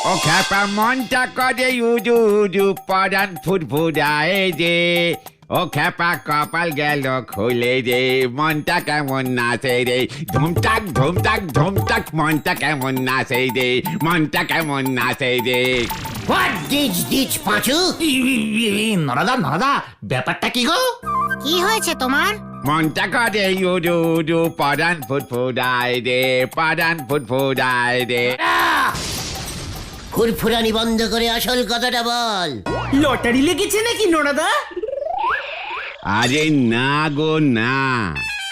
ও খ্যাপা মনটা করে উজু উজু পরান ফুরফুরায় যে, ও খ্যাপা কপাল গেল খুলে রে, মনটা কেমন নাচে রে, ধুমটাক ধুমটাক ধুমটাক, মনটা কেমন নাচে রে, মনটা কেমন নাচে রে। হোয়াট ডিজ ডিজ পাঁচু? নরদা ব্যাপারটা কি গো? কি হয়েছে তোমার? মনটা করে উজু উজু পরান ফুরফুরায় রে, পরান ফুরফুরায় রে। ফুরফুরানি বন্ধ করে আসল কথাটা বল। লটারি লেগেছে নাকি নরদা? আরে না গো না,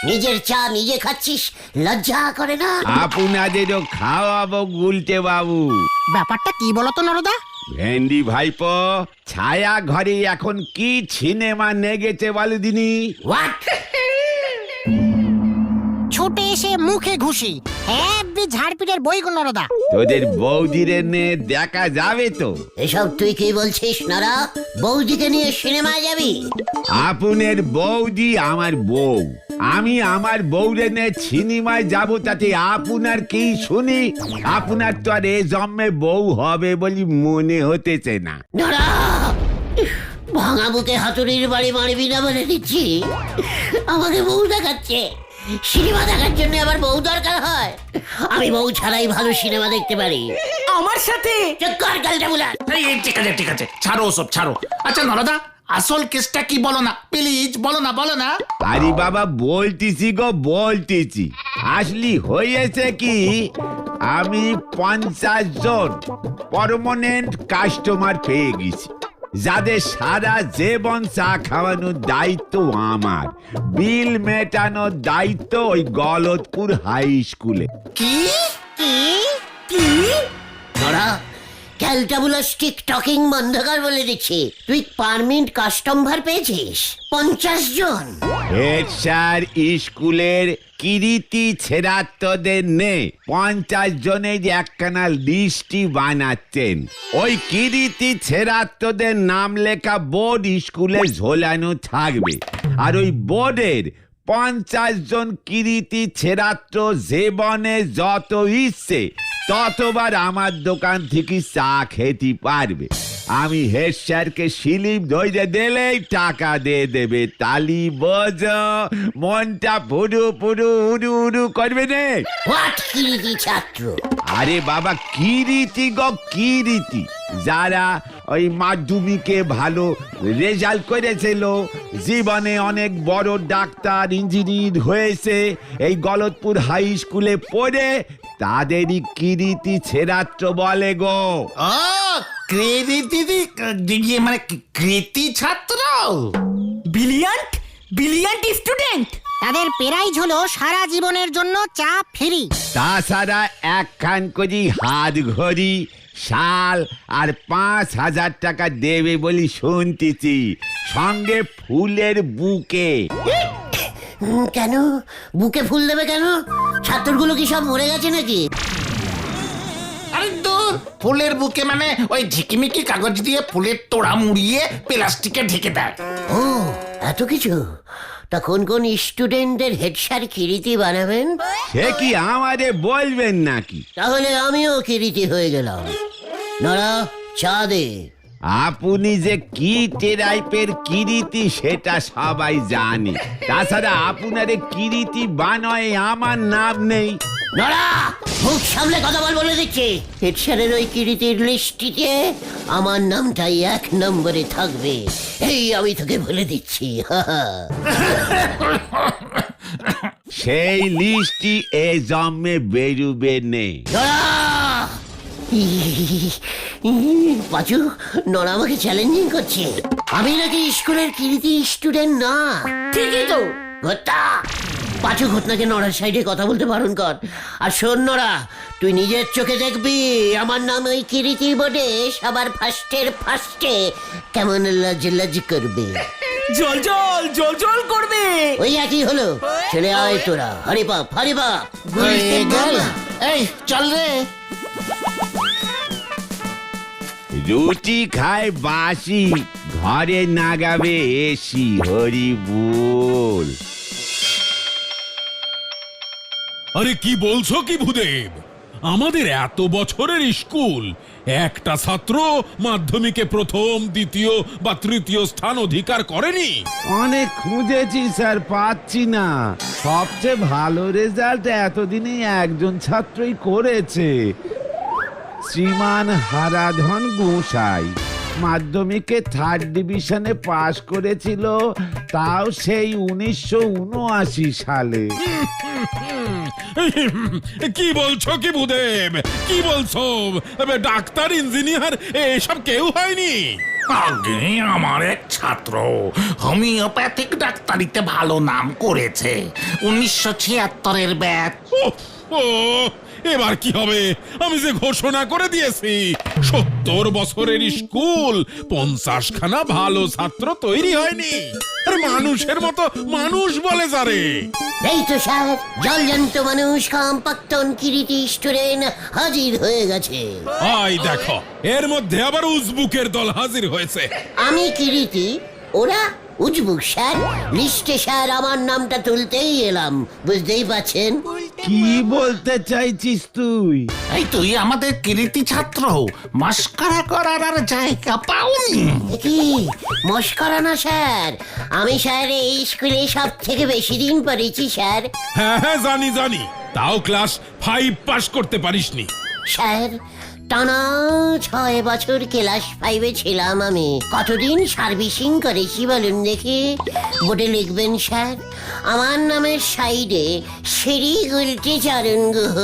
নিজের চা নিজে খাচ্ছিস, লজ্জা করে না? আপনাদেরও খাওয়াবো গুলটে বাবু। ব্যাপারটা কি বলো তো নরদা? ভেন্ডি ভাইপো, ছায়া ঘরে এখন কি সিনেমা নেগেছে বলো দিনি? হোয়াট? ছুটে এসে মুখে ঘুষি, হ্যাপি ঝাড়পিটের বই গো নরদা। তোদের বৌদিরে নে দেখা যাবে তো? এসব তুই কি বলছিস নরা? বৌদিকে নিয়ে সিনেমায় যাবি? আপনার বৌদি আমার বউ, আমি আমার বউরে নে সিনেমায় যাব, তাতে আপনার কি শুনি? আপনার তো আর এ জন্মে বউ হবে বলি মনে হতেছে না। নরা, ভাঙা বুকে হাতুড়ির বাড়ি মারবি না বলে দিচ্ছি। আমাকে বউ দেখাচ্ছে, সিনেমা দেখার জন্য আবার বউ দরকার হয়? আমি বউ ছাড়াই ভালো সিনেমা দেখতে পারি। আমার সাথে? চুপ কর গালটা বুলার। ঠিক আছে ছাড়ো ওসব ছাড়ো। আচ্ছা নরদা, আসল কেসটা কি বলো না প্লিজ, বলো না। আরে বাবা বলতেছি গো বলতেছি, আসলি হয়েছে কি, আমি 50 জন পার্মানেন্ট কাস্টমার পেয়ে গেছি, যাদের সারা জীবন চা খাওয়ানোর দায়িত্ব আমার, বিল মেটানোর দায়িত্ব ওই গলতপুর হাই স্কুলে। কি কি? কি? নরা, ক্যালটাবুলাস টিক টকিং বন্ধ কর বলে দিচ্ছি। তুই পারমানেন্ট কাস্টমার পেয়েছিস 50 জন? হেড স্যার স্কুলের কীর্তি ছেড়াত্তদের নে 50 জনের একখানা লিস্টি বানাচ্ছেন। ওই কীর্তি ছেড়াত্তদের নাম লেখা বোর্ড স্কুলে ঝোলানো থাকবে, আর ওই বোর্ডের 50 জন কীর্তি ছেড়াত্র জীবনে যত ইচ্ছে ততবার আমার দোকান থেকে চা খেতে পারবে। আমি হেড স্যারকে স্লিপ ধরে দিলেই টাকা দিয়ে দেবে। তালি বোঝো, মনটা পুরু পুরু উড়ু উড়ু করবে না? হোয়াট কীর্তি ছাত্র? আরে বাবা কীর্তি গো কীর্তি, যারা ওই মাধ্যমিকে ভালো রেজাল্ট করেছিল, জীবনে অনেক বড় ডাক্তার ইঞ্জিনিয়ার হয়েছে, এই গলতপুর হাই স্কুলে পড়ে, তাদেরই কীর্তি ছেড়াত্র বলে গো। ও কৃতি মানে কৃতি ছাত্র, ব্রিলিয়ান্ট স্টুডেন্ট। তাদের প্রাইজ হলো সারা জীবনের জন্য চা ফ্রি। তাছাড়া একখান করে হাত ঘড়ি, শাল আর 5000 টাকা দেবে বলি শুনতেছি, সঙ্গে ফুলের বুকে। কেন বুকে ফুল দেবে কেন? ছাত্রগুলো কি সব মরে গেছে নাকি? আরে দূর, ফুলের বুকে মানে ওই ঝিকিমিকি কাগজ দিয়ে ফুলের তোড়া মুড়িয়ে প্লাস্টিকে ঢেকে দেয়। ও এত কিছু? তা কোন কোন স্টুডেন্টদের হেড স্যার কীর্তি বানাবেন? সে কি আমাদের বলবেন নাকি? তাহলে আমিও কীর্তি হয়ে গেলাম। নরা, চা দে। আপনি যে কি টাইপের কীর্তি সেটা সবাই জানে, তাছাড়া আপনার কীর্তি বানায় আমার নাম নেই। নরা, মুখ সামলে কথা বলে দিচ্ছি। হেড স্যারের ওই কীর্তির লিস্টিতে আমার নামটাই 1 নম্বরে থাকবে, এই আমি তোকে বলে দিচ্ছি। সেই লিস্টটি এ জন্মে বেরুবে নেই। পাঁচু, নরা আমাকে চ্যালেঞ্জিং করছে। আমি নাকি স্কুলের কীর্তি স্টুডেন্ট না। ঠিকই তো। ঘটনা পাঁচু, ঘটনাকে নড়ার সাইডে কথা বলতে বারণ কর। আর শোন নরা, তুই নিজের চোখে দেখবি আমার নাম ওই কীর্তি বোর্ডে সবার ফার্স্টে কেমন লজ করবে। জল করবে। ওই একই হলো। চলে আয় তোরা, হরি বাপ। এই চল রে। রুটি খায় বাসি, ঘরে নাগাবে এসি, হরি বল। আরে কি বলছো কি ভূদেব? আমাদের এত বছরের স্কুল একটা ছাত্র মাধ্যমিকে প্রথম দ্বিতীয় বা তৃতীয় স্থান অধিকার করেনি? অনেক খুঁজেছি স্যার, পাচ্ছি না। সবচেয়ে ভালো রেজাল্ট এতদিনে একজন ছাত্রই করেছে, শ্রীমান হারাধন গোসাই। মাধ্যমিকে 3rd ডিভিশনে পাশ করেছিল, তাও সেই 1979 সালে। কি বলছো কি ভূদেব? কি বলছো? ডাক্তার, ইঞ্জিনিয়ার এসব কেউ হয়নি? আগে আমার এক ছাত্র হোমিওপ্যাথিক ডাক্তারিতে ভালো নাম করেছে, 1976-এর ব্যাচ। ও এবার কি হবে? আমি যে ঘোষণা করে দিয়েছি 70 বছরের স্কুল 50খানা ভালো ছাত্র তৈরি হয়নি। আরে মানুষের মতো মানুষ বলে যারে। এই তো স্যার, জলজন্ত মানুষ প্রাক্তন কিরিটি স্টুডেন্ট হাজির হয়ে গেছে। আই দেখো, এর মধ্যে আবার উজবুকের দল হাজির হয়েছে। আমি কিরিটি, ওরা উজবুক স্যার। লিস্টে স্যার আমার নামটা তুলতেই এলাম, বুঝতেই পারছেন। কি বলতে চাইছিস তুই? এই তুই আমাদের কৃতি ছাত্র, মাস্কারা করার আর জায়গা পাওনি। কি মস্করা না স্যার, আমি স্যার এই স্কুলে সব থেকে বেশি দিন পড়েছি স্যার। হ্যাঁ হ্যাঁ জানি জানি, তাও ক্লাস 5 পাস করতে পারিসনি। স্যার টানা 6 বছর ক্লাস 5-এ ছিলাম আমি। কতদিন সার্ভিসিং করেছি বলুন দেখি। বোর্ডে লিখবেন স্যার, আমার নামের সাইডে শ্রী গুলটি চারণ গুহ।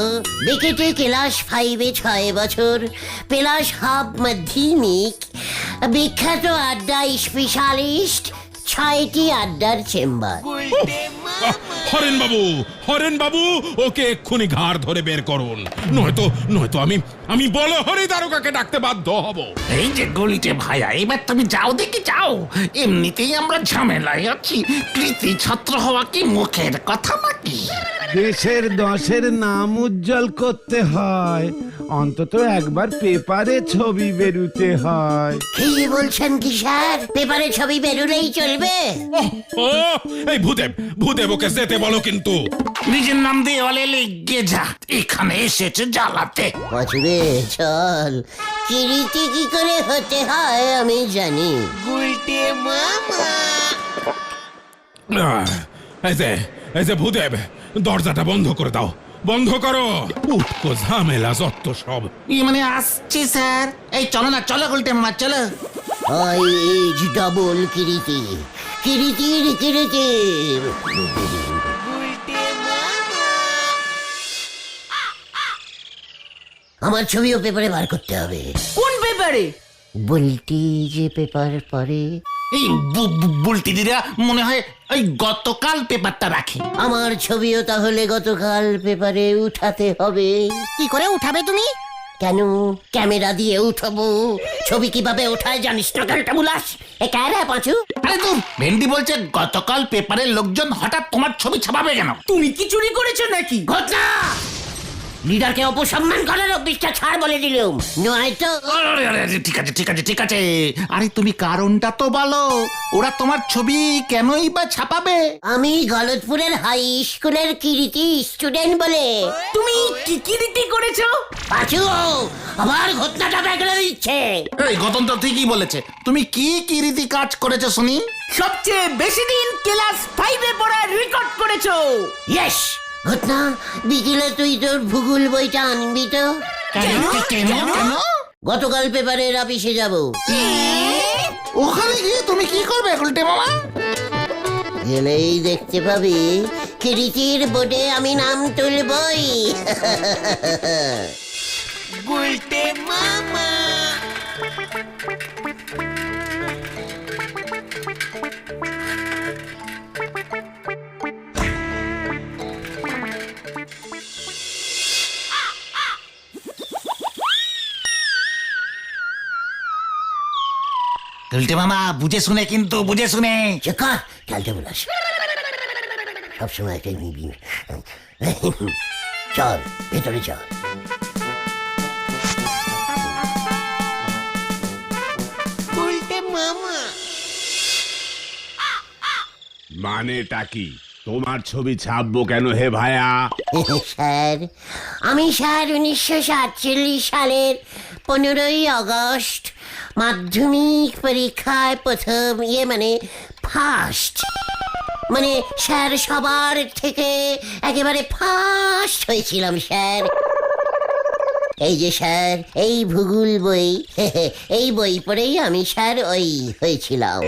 বিকেটে ক্লাস 5-এ 6 বছর, প্লাস হাফ মাধ্যমিক। বিখ্যাত আড্ডা স্পেশালিস্ট, 6টি আড্ডার চেম্বার। হরেন বাবু, ওকে এক্ষুনি ঘাড় ধরে বের করুন, নয়তো আমি বলহরি দারোগাকে ডাকতে বাধ্য হব। এই যে গলিতে ভাইয়া, এবার তুমি যাও দেখি যাও। এমনিতেই আমরা ঝামেলায় আছি, কৃতি ছাত্র হওয়া কি মুখের কথা নাকি? দেশের 10-এর নাম উজ্জ্বল করতে হয়, অন্তত একবার পেপারে ছবি বেরুতে হয়। কি বলছেন কি স্যার, পেপারে ছবি বেরোলেই চলবে? ও এই ভূদেব ওকে যেতে বলো কিন্তু। নিজের নাম দিয়ে অলে লিখে যা, এখানে এসেছে জ্বালাতে। পাঁচুরে চল, কিরিতি কি করে হতে হয় আমি জানি। এই যে ভূদেব, দরজাটা বন্ধ করে দাও, বন্ধ করো। উঠকো ঝামেলা যত সব। মানে আসছি স্যার। এই চলো না, চলো গুলটে মামা চলো। আই ইজ ডাবল কিরিতি, কিরিতির কিরিতি। আমার ছবিও পেপারে বার করতে হবে। কোন পেপারে? বলটি যে পেপার পড়ে। এই বুলটি দিদা মনে হয় ওই গতকাল পেপারটা রাখি। আমার ছবিও তাহলে গতকাল পেপারে উঠাতে হবে। কি করে উঠাবে তুমি? কেন, ক্যামেরা দিয়ে উঠাবো। ছবি কিভাবে ওঠায় জানিস না কালটা বুলাস? এ কারা পাঁচু? আরে তুই ভেন্ডি বলছে গতকাল পেপারের লোকজন হঠাৎ তোমার ছবি ছাপাবে কেন? তুমি কি চুরি করেছো নাকি? ঘটনা লিডারকে অপসম্মান করার অভ্যাসটা ছাড় বলে দিলুম, নয়তো। আরে আরে ঠিক আছে। আরে তুমি কারণটা তো বলো, ওরা তোমার ছবি কেনই বা ছাপাবে? আমি গলতপুরের হাই স্কুলের কিরিতি স্টুডেন্ট বলে। তুমি কি কি রীতি করেছো? পাঁচু আবার ঘটনাটা বেগড়ে দিচ্ছে। এই গতন তো ঠিকই বলেছে। তুমি কি রীতি কাজ করেছো শুনি? সবচেয়ে বেশি দিন ক্লাস 5-এ পড়া রেকর্ড করেছো। ইয়েস ঘটনা, বিকেলে তুই তোর ভূগোল বইটা আনবি তো? কেন? গতকাল পেপারের অফিসে যাব। ওখানে গিয়ে তুমি কি করবে গুলটে মামা? গেলেই দেখতে পাবি কিরিতির বোর্ডে আমি নাম তুলবই। গুলটে মামা বুঝে শুনে, কিন্তু বুঝে শুনে। চেকার খেলতে বলাস সবসময় চল ভেতরে চল। মানেটা কি? তোমার ছবি ছাপবো কেন হে ভায়া? স্যার, আমি স্যার 1947 সালের 15ই আগস্ট মাধ্যমিক পরীক্ষায় প্রথম মানে ফার্স্ট, মানে স্যার সবার থেকে একেবারে ফার্স্ট হয়েছিলাম স্যার। এই যে স্যার, এই ভূগোল বই, এই বই পড়েই আমি স্যার ওই হয়েছিলাম।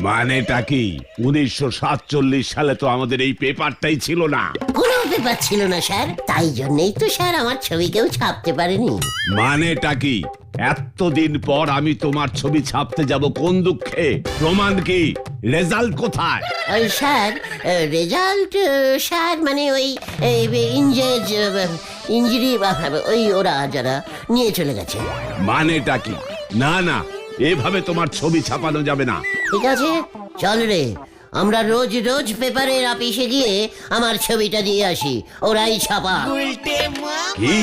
মানেটা কি? 1947 সালে তো আমাদের এই পেপারটাই ছিল না। কোনো পেপার ছিল না স্যার, তাই জন্যই তো স্যার আমার ছবি কেউ ছাপতে পারেনি। মানেটা কি? এতদিন পর আমি তোমার ছবি ছাপতে যাব কোন দুঃখে? প্রমাণ কি? রেজাল্ট কোথায়? ওই স্যার, রেজাল্ট স্যার মানে ওই ইঞ্জুরি ওই ওরা যারা নিয়ে চলে গেছে। মানেটা কি? না না, এভাবে তোমার ছবি ছাপানো যাবে না। ঠিক আছে, চল রে, আমরা রোজ রোজ পেপারের অফিসে গিয়ে আমার ছবিটা দিয়ে আসি, ওরাই ছাপা। কি?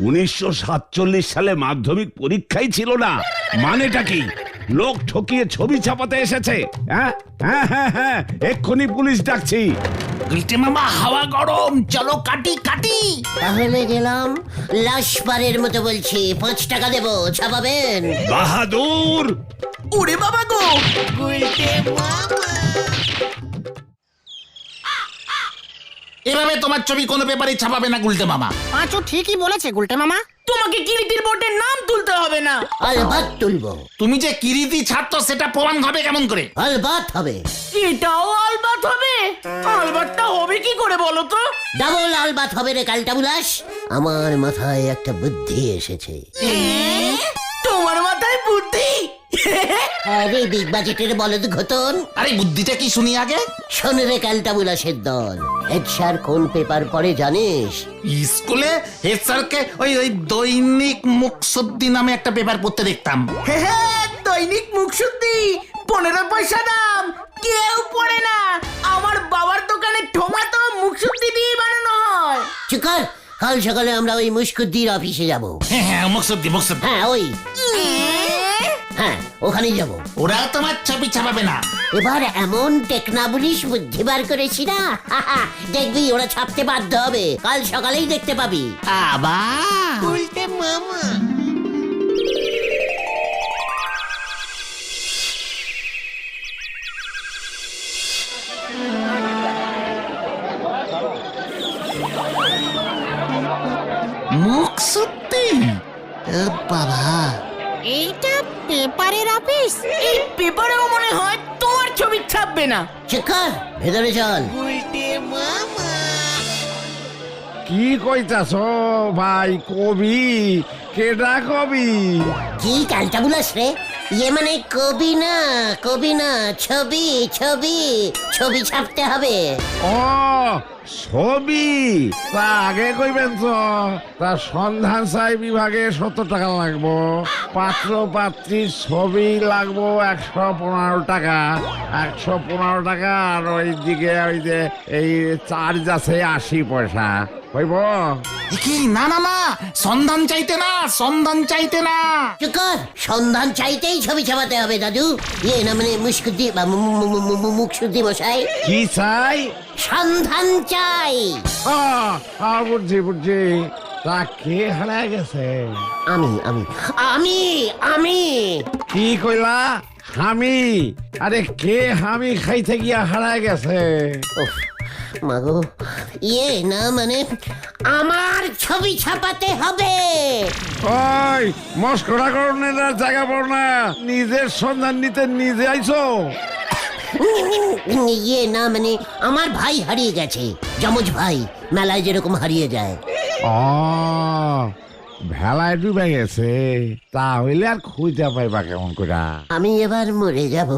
1947 সালে মাধ্যমিক পরীক্ষাই ছিল না? মানেটা কি? লোক ঠকিয়ে ছবি ছাপাতে এসেছে? হ্যাঁ হ্যাঁ হ্যাঁ হ্যাঁ, এক্ষুনি পুলিশ ডাকছি। গুলটে মামা, হাওয়া গরম, চলো কাটি কাটি। তাহলে গেলাম, লাশ পারের মতো বলছি, 5 টাকা দেবো, ছাপাবেন? বাহাদুর! ওরে বাবা গো! এভাবে তোমার ছবি কোনো পেপারে ছাপাবে না গুলটে মামা। পাঁচু ঠিকই বলেছে গুলটে মামা। তোমাকে কিরিটির বোর্ডের নাম তুলতে হবে না। আলবাত তুলবো। তুমি যে কিরিতি ছাত্র সেটা প্রমাণ হবে কেমন করে? আলবাত হবে। এটাও আলবাত হবে? আলবাতটা হবে কি করে বলো তো? ডাবল আলবাত হবে রে কালটা বুলাস। আমার মাথায় একটা বুদ্ধি এসেছে। তোমার মাথায় বুদ্ধি? আরে বিগ বাজেটের বলদ ঘটন, আরে বুদ্ধিটা কি শুনি আগে। শোন রে কালটা বুলাসের দল, হেড স্যার কোন পেপার পড়ে জানিস? স্কুলে হেড স্যারকে ওই ওই দৈনিক মুখশুদ্ধি নামে একটা পেপার পড়তে দেখতাম। দৈনিক মুখশুদ্ধি, 15 পয়সা দাম, কেউ পড়ে না। আমার বাবার দোকানে ঠোঙাতো মুখশুদ্ধি দিয়ে বানানো হয়। চুকার, কাল সকালে আমরা ওই মুশকুদ্দির অফিসে যাব। হ্যাঁ হ্যাঁ, মুখশুদ্ধি মুখশুদ্ধি। হ্যাঁ ওই, হ্যাঁ ওখানেই যাব। ওরা তোমার ছবি ছাপাবে না। এবার এমন টেকনাবুলিশ বুদ্ধি বার করেছি না, দেখবি ওরা ছাপতে বাধ্য হবে। কাল সকালেই দেখতে পাবি। আবার মুখশুদ্ধি? বাবা, এইটা পেপারের অফিস? এই পেপারেও মনে হয় তোমার ছবি ছাপবে না। চুকার, ভেতরে চল। কি কইতাছ ভাই? কবি? কেডা কবি? কি কালটা বুলাস রে? ইয়ে মানে কবি না, কবি না, ছবি ছবি ছবি ছাপতে হবে। ও ছবি? তা আগে কইবেন তো। তা সন্ধান চাই বিভাগে 70 টাকা লাগবো, পাত্র পাত্রীর ছবি লাগবো 115 টাকা, 115 টাকা। আর ওই দিকে ওই যে এই চার্জ আছে 80 পয়সা। হইব? কি? না না না, সন্ধান চাইতে না, সন্ধান চাইতে না। চুকার, সন্ধান চাইতেই ছবি ছাপাতে হবে দাদু। ইয়ে না মানে মুশকুদ্দি বা মুখশুদ্ধি মশাই। কি চাই? সন্ধান চাই। বুঝছি বুঝছি। তা কে হারায় গেছে? আমি আমি আমি আমি কি কইলা? হামি? আরে কে হামি খাইতে গিয়া হারায় গেছে? উফ, মাগো, ইয়ে না মানে আমার ছবি ছাপাতে হবে। ওই মস্করা করণের জায়গা পড় না, নিজের সন্ধান নিতে নিজে আইছো। ইয়ে না মানে আমার ভাই হারিয়ে গেছে, যমজ ভাই, মেলায় যেরকম হারিয়ে যায়। ও, ভেলায় ডুবে গেছে। তা হইলে আর খুঁজে পাইবা কেমন করে? আমি এবার মরে যাব।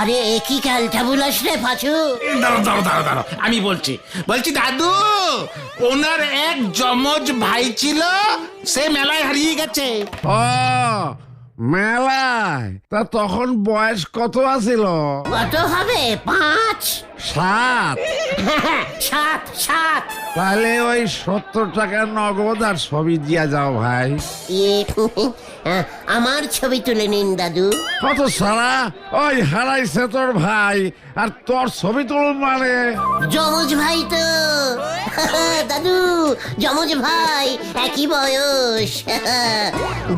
আরে একই ক্যালটা বুলাস রে পাচু। দাঁড়ো দাঁড়ো দাঁড়ো দাঁড়ো, আমি বলছি দাদু, ওনার এক যমজ ভাই ছিল, সে মেলায় হারিয়ে গেছে। ও মেলায়? তা তখন বয়স কত আছিল? কত হবে? 5? সাত? সাত সাত তাহলে ওই 70 টাকার নগদ আর ছবি দিয়া যাও ভাই। ইয়ে, আমার ছবি তুলে নিন দাদু। কত সারা ওই হারাইছে তোর ভাই আর তোর ছবি তুলুন মানে? যমজ ভাই তো দাদু, যমজ ভাই, একই বয়স।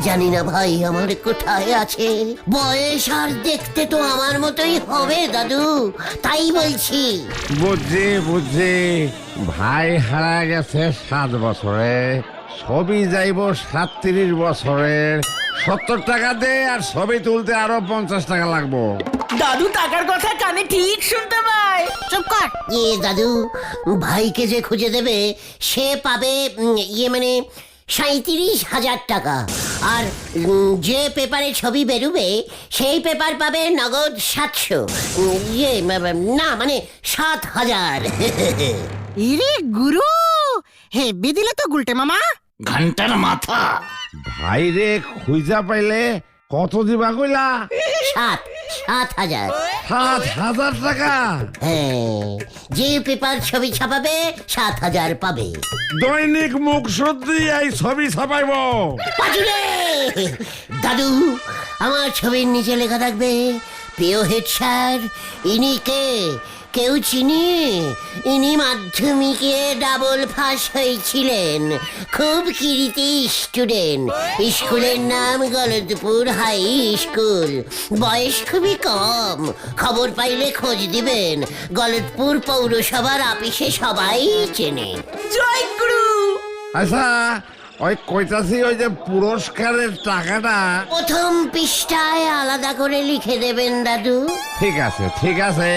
জানি না ভাই আমার কোথায় আছে, বয়স আর দেখতে তো আমার মতোই হবে দাদু, তাই বলছি। বুঝছি ভাই হারা গেছে 7 বছরে, ছবি যাইব 37 বছরের। 70 টাকা দে আর ছবি তুলতে আরো 50 টাকা লাগবো। দাদু টাকার কথা কানে ঠিক শুনতে পায়। চুপ কর। দাদু, ভাইকে যে খুঁজে দেবে সে পাবে মানে 37,000 টাকা, আর যে পেপারে ছবি বেরোবে সেই পেপার পাবে নগদ 700। না মানে 7,000। ইরে গুরু, হেব্বি দিলে তো গুলটে মামা। ঘন্টার মাথা। ভাই রে খুঁজা পাইলে কত দিবা কইলা? 7,000। 7,000 টাকা? হ্যাঁ, যে পেপার ছবি ছাপাবে 7,000 পাবে। দৈনিক মুখ শুদ্ধি এই ছবি ছাপাইব। পাজুরে! দাদু, আমার ছবির নিচে লেখা থাকবে, প্রিয় হেড স্যার, ইনি কে? কেউ চিনি? ইনি মাধ্যমিকে ডাবল পাস হয়েছিলেন, খুব কৃতি স্টুডেন্ট, স্কুলের নাম গলদপুর হাই স্কুল, বয়স খুবই কম, খবর পাইলে খোঁজ দিবেন, গলদপুর পৌরসভার অফিসে সবাই চেনে। জয় গুরু। আচ্ছা ওই কইতাছি ওই যে পুরস্কারের টাকাটা। প্রথম পৃষ্ঠায় আলাদা করে লিখে দেবেন দাদু। ঠিক আছে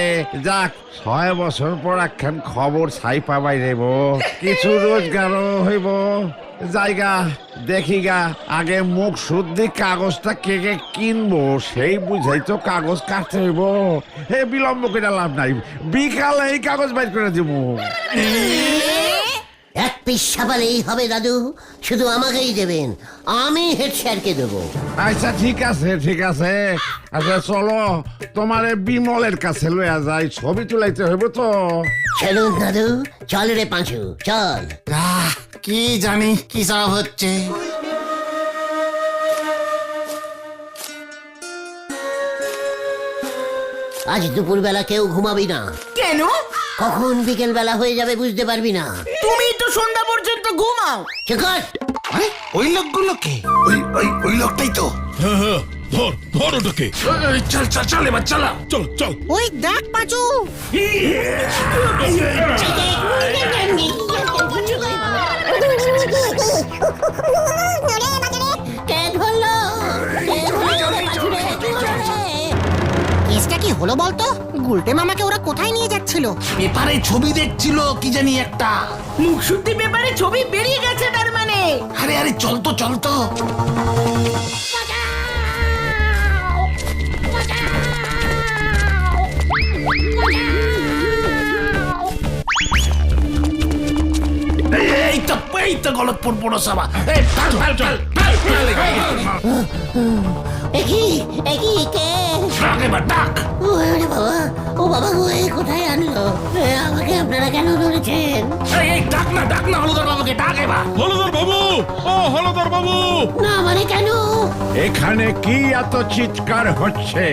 যাক, 6 বছর পর একখান খবর ছাই পাবাই দেব, কিছু রোজগারও হইব। জায়গা দেখিগা, আগে মুখ শুদ্ধি কাগজটা কে কে কিনবো সেই বুঝাই তো কাগজ কাটতে হইব। হে বিলম্ব করে লাভ নাই, বিকালে এই কাগজ বাইর করে দিব। এক পৃষ্ঠা পালেই হবে দাদু, শুধু আমাকেই দেবেন, আমি হেড স্যারকে দেবো। আচ্ছা ঠিক আছে। আচ্ছা চলো তোমারে বিমলের কাছে লইয়া যাই, ছবি তুলাইতে হইব তো। চলুন দাদু, চল রে পাঁচু, চল। কি জানি কি সব হচ্ছে। আজ দুপুরবেলা কেউ ঘুমাবি না, কেন? কখন বিকেল বেলা হয়ে যাবে বুঝতে পারবি না। তুমি তো সন্ধ্যা পর্যন্ত ঘুমাও। চিকট, আরে ওই লোকগুলো কে? ওই লোকটাই তো। হ্যাঁ ধর ওটাকে। চল এবার চল। চল ওই দেখ পাচু। কে ধরলো? কেসটা কি হলো বলতো? গুলটে মামাকে ওরা কোথায় নিয়ে যাচ্ছিল? পেপারে ছবি দেখছিল কি জানি একটা। মুখ শুদ্ধি পেপারে ছবি বেরিয়ে গেছে তার মানে। আরে চল তো। এই তো গলতপুর পৌরসভা। একই কে? ডাক। ওরে বাবা, ও বাবা গো, এই কোথায় আনলো? আমাকে আপনারা কেন ধরেছেন? ডাক না হলুদার বাবুকে, ডাক এবার। হলদর বাবু না মানে কেন? এখানে কি এত চিৎকার হচ্ছে?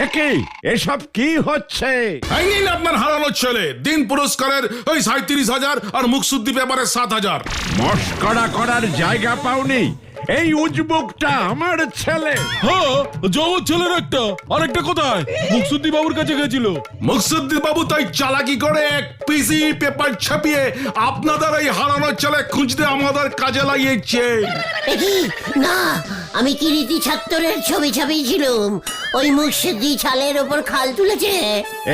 একই এসব কি হচ্ছে? এই নিন আপনার হারানোর ছেলে, দিন পুরস্কারের ওই 37,000 আর মুখশুদ্ধি পেপারে 7,000। মস্করা করার জায়গা পাওনি? এই উজবুকটা আমার ছেলে। হ্যাঁ, জগৎ ছেলের একটা, আরেকটা কোথায়? মুখশুদ্ধি বাবুর কাছে গেছিল। মুখশুদ্ধি বাবু তাই চালাকি করে এক পিসি পেপার ছাপিয়ে আপনাদের এই হারানোর ছেলে খুঁজতে আমাদের কাজে লাগিয়েছে। একই না, আমি কৃতি ছাত্রের ছবি ছাপিয়েছিলাম, ওই মুর্শিদি ছালের ওপর খাল তুলেছে।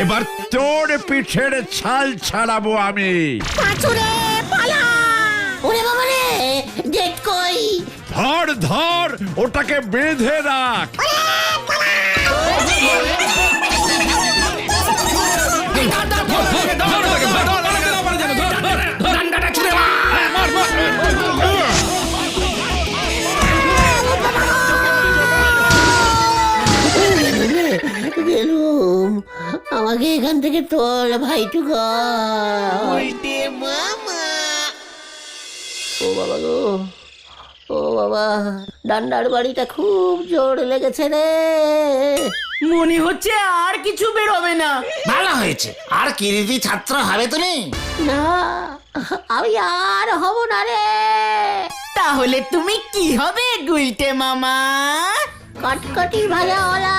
এবার তোর পিঠের ছাল ছাড়াবো আমি। পাচুরে পালা! ওরে বাবা রে, ডেট কই? ধর ওটাকে বেঁধে রাখ। গেলুম, আমাকে এখান থেকে তোল ভাইটুকা। ও বাবা গো, ও বাবা, ডান্ডার বাড়িটা খুব জোর লেগেছে রে। মনে হচ্ছে আর কিছু বেরোবে না। ভালো হয়েছে, আর কিরিতি ছাত্র হবে তুমি। না, আমি আর হব না রে। তাহলে তুমি কি হবে গুলটে মামা? কটকটি ভাজাওয়ালা।